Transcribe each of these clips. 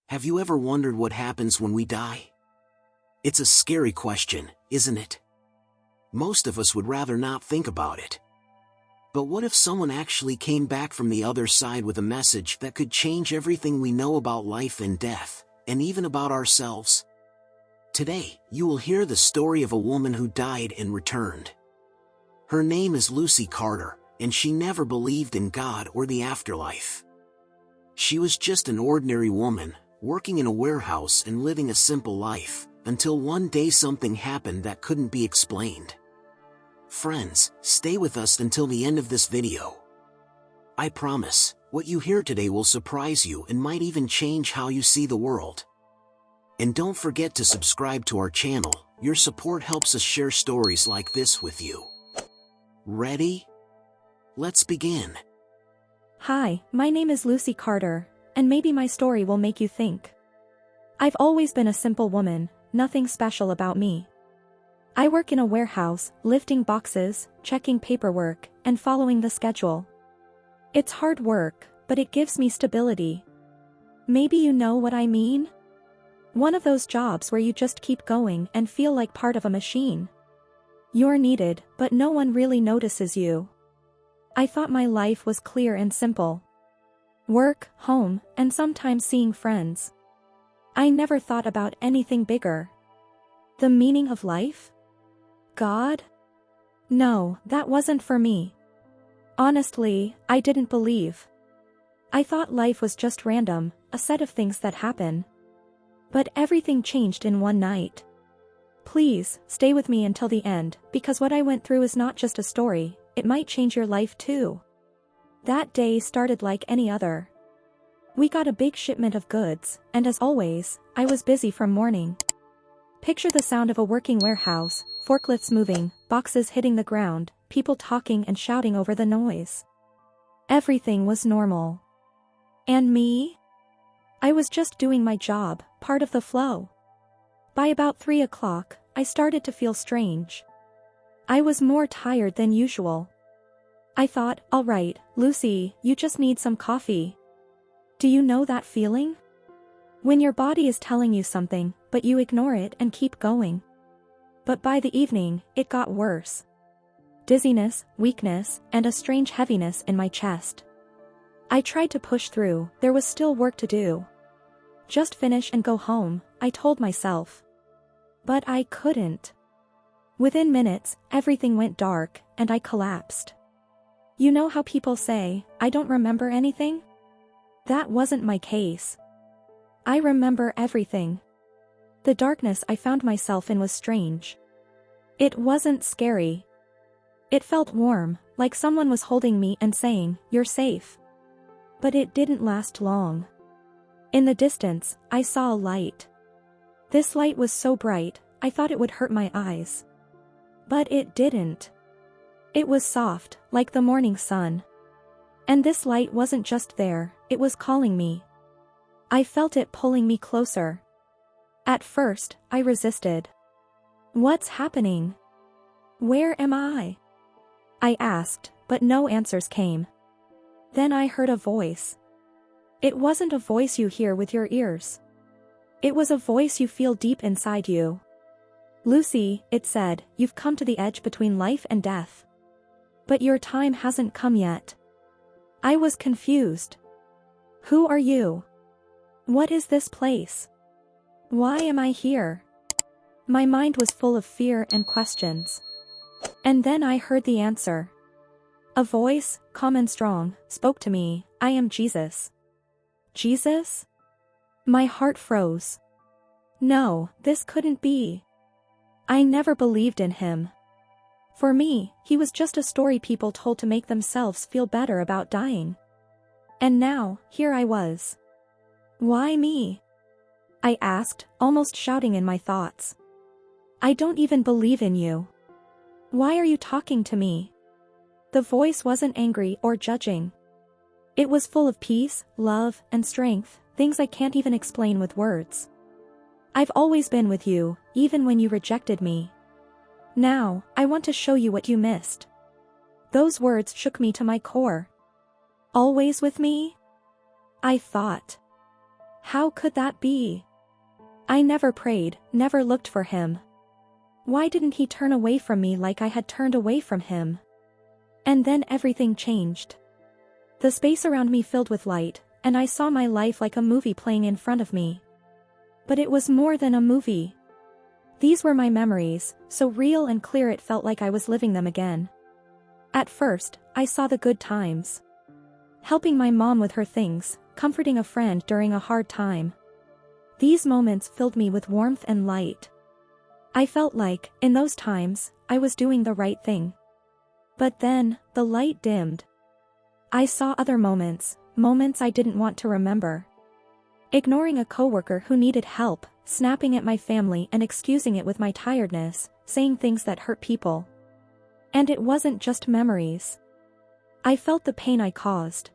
Have you ever wondered what happens when we die? It's a scary question, isn't it? Most of us would rather not think about it. But what if someone actually came back from the other side with a message that could change everything we know about life and death, and even about ourselves? Today, you will hear the story of a woman who died and returned. Her name is Lucy Carter, and she never believed in God or the afterlife. She was just an ordinary woman, working in a warehouse and living a simple life, until one day something happened that couldn't be explained. Friends, stay with us until the end of this video. I promise, what you hear today will surprise you and might even change how you see the world. And don't forget to subscribe to our channel. Your support helps us share stories like this with you. Ready? Let's begin. Hi, my name is Lucy Carter, and maybe my story will make you think. I've always been a simple woman, nothing special about me. I work in a warehouse, lifting boxes, checking paperwork, and following the schedule. It's hard work, but it gives me stability. Maybe you know what I mean? One of those jobs where you just keep going and feel like part of a machine. You're needed, but no one really notices you. I thought my life was clear and simple. Work, home, and sometimes seeing friends. I never thought about anything bigger. The meaning of life? God? No, that wasn't for me. Honestly, I didn't believe. I thought life was just random, a set of things that happen. But everything changed in one night. Please, stay with me until the end, because what I went through is not just a story, it might change your life too. That day started like any other. We got a big shipment of goods, and as always, I was busy from morning. Picture the sound of a working warehouse, forklifts moving, boxes hitting the ground, people talking and shouting over the noise. Everything was normal. And me? I was just doing my job, part of the flow. By about 3 o'clock, I started to feel strange. I was more tired than usual. I thought, all right, Lucy, you just need some coffee. Do you know that feeling? When your body is telling you something, but you ignore it and keep going. But by the evening, it got worse. Dizziness, weakness, and a strange heaviness in my chest. I tried to push through, there was still work to do. Just finish and go home, I told myself. But I couldn't. Within minutes, everything went dark, and I collapsed. You know how people say, I don't remember anything? That wasn't my case. I remember everything. The darkness I found myself in was strange. It wasn't scary. It felt warm, like someone was holding me and saying, you're safe. But it didn't last long. In the distance, I saw a light. This light was so bright, I thought it would hurt my eyes. But it didn't. It was soft, like the morning sun. And this light wasn't just there, it was calling me. I felt it pulling me closer. At first, I resisted. What's happening? Where am I? I asked, but no answers came. Then I heard a voice. It wasn't a voice you hear with your ears. It was a voice you feel deep inside you. Lucy, it said, you've come to the edge between life and death. But your time hasn't come yet. I was confused. Who are you? What is this place? Why am I here? My mind was full of fear and questions. And then I heard the answer. A voice, calm and strong, spoke to me, I am Jesus. Jesus? My heart froze. No, this couldn't be. I never believed in him. For me, he was just a story people told to make themselves feel better about dying. And now, here I was. Why me? I asked, almost shouting in my thoughts. I don't even believe in you. Why are you talking to me? The voice wasn't angry or judging. It was full of peace, love, and strength, things I can't even explain with words. I've always been with you, even when you rejected me. Now, I want to show you what you missed. Those words shook me to my core. Always with me? I thought. How could that be? I never prayed, never looked for him. Why didn't he turn away from me like I had turned away from him? And then everything changed. The space around me filled with light, and I saw my life like a movie playing in front of me. But it was more than a movie. These were my memories, so real and clear it felt like I was living them again. At first, I saw the good times. Helping my mom with her things, comforting a friend during a hard time. These moments filled me with warmth and light. I felt like, in those times, I was doing the right thing. But then, the light dimmed. I saw other moments, moments I didn't want to remember. Ignoring a coworker who needed help, snapping at my family and excusing it with my tiredness, saying things that hurt people. And it wasn't just memories. I felt the pain I caused.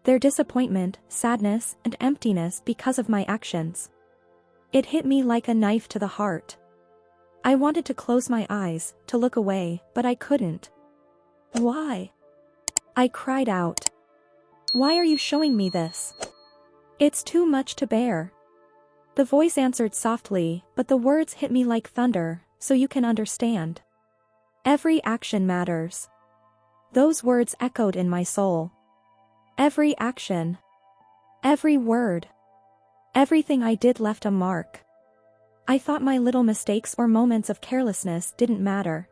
Their disappointment, sadness, and emptiness because of my actions. It hit me like a knife to the heart. I wanted to close my eyes, to look away, but I couldn't. Why? I cried out. Why are you showing me this? It's too much to bear. The voice answered softly, but the words hit me like thunder, so you can understand. Every action matters. Those words echoed in my soul. Every action. Every word. Everything I did left a mark. I thought my little mistakes or moments of carelessness didn't matter.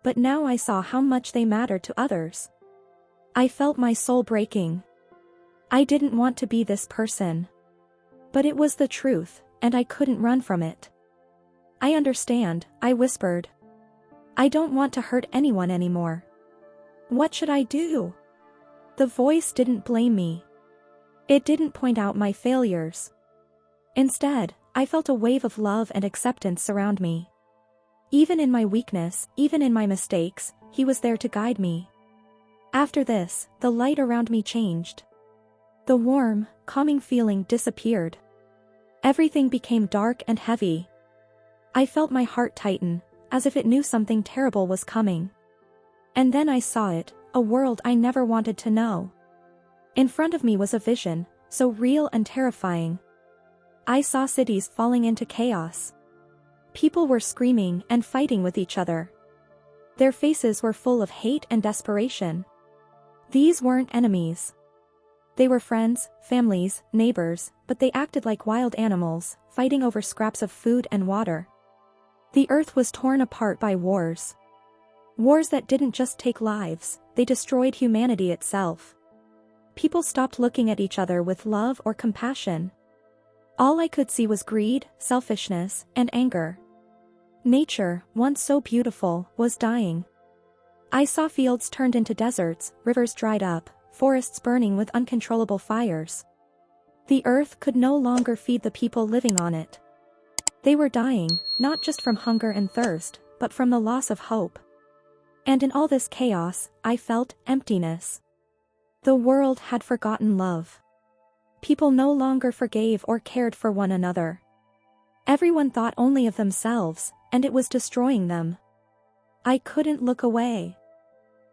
But now I saw how much they mattered to others. I felt my soul breaking. I didn't want to be this person. But it was the truth, and I couldn't run from it. I understand, I whispered. I don't want to hurt anyone anymore. What should I do? The voice didn't blame me. It didn't point out my failures. Instead, I felt a wave of love and acceptance surround me. Even in my weakness, even in my mistakes, he was there to guide me. After this, the light around me changed. The warm, calming feeling disappeared. Everything became dark and heavy. I felt my heart tighten, as if it knew something terrible was coming. And then I saw it, a world I never wanted to know. In front of me was a vision, so real and terrifying. I saw cities falling into chaos. People were screaming and fighting with each other. Their faces were full of hate and desperation. These weren't enemies. They were friends, families, neighbors, but they acted like wild animals, fighting over scraps of food and water. The earth was torn apart by wars. Wars that didn't just take lives, they destroyed humanity itself. People stopped looking at each other with love or compassion. All I could see was greed, selfishness, and anger. Nature, once so beautiful, was dying. I saw fields turned into deserts, rivers dried up, forests burning with uncontrollable fires. The earth could no longer feed the people living on it. They were dying, not just from hunger and thirst, but from the loss of hope. And in all this chaos, I felt emptiness. The world had forgotten love. People no longer forgave or cared for one another. Everyone thought only of themselves, and it was destroying them. I couldn't look away.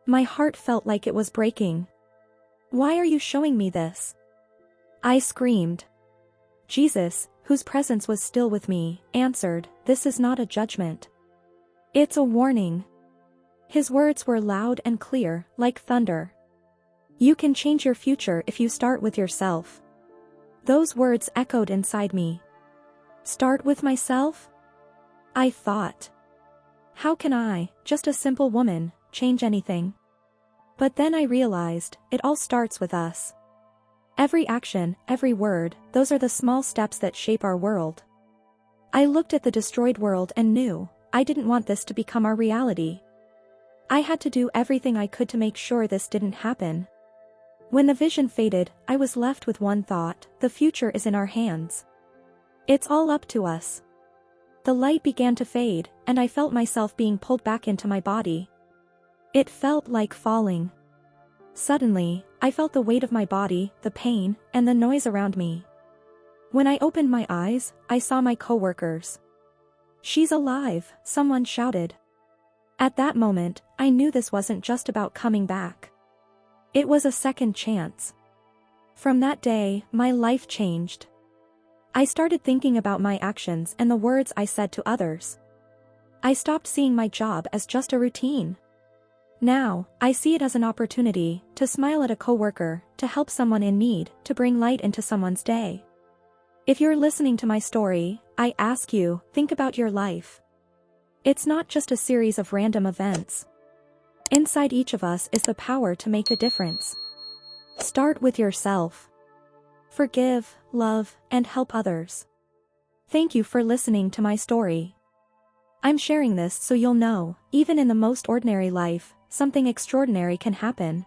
My heart felt like it was breaking. Why are you showing me this? I screamed. Jesus, whose presence was still with me, answered, "This is not a judgment. It's a warning." His words were loud and clear, like thunder. You can change your future if you start with yourself. Those words echoed inside me. Start with myself? I thought. How can I, just a simple woman, change anything? But then I realized, it all starts with us. Every action, every word, those are the small steps that shape our world. I looked at the destroyed world and knew, I didn't want this to become our reality. I had to do everything I could to make sure this didn't happen. When the vision faded, I was left with one thought: the future is in our hands. It's all up to us. The light began to fade, and I felt myself being pulled back into my body. It felt like falling. Suddenly, I felt the weight of my body, the pain, and the noise around me. When I opened my eyes, I saw my coworkers. "She's alive," someone shouted. At that moment, I knew this wasn't just about coming back. It was a second chance. From that day, my life changed. I started thinking about my actions and the words I said to others. I stopped seeing my job as just a routine. Now, I see it as an opportunity to smile at a coworker, to help someone in need, to bring light into someone's day. If you're listening to my story, I ask you, think about your life. It's not just a series of random events. Inside each of us is the power to make a difference. Start with yourself. Forgive, love, and help others. Thank you for listening to my story. I'm sharing this so you'll know, even in the most ordinary life, something extraordinary can happen.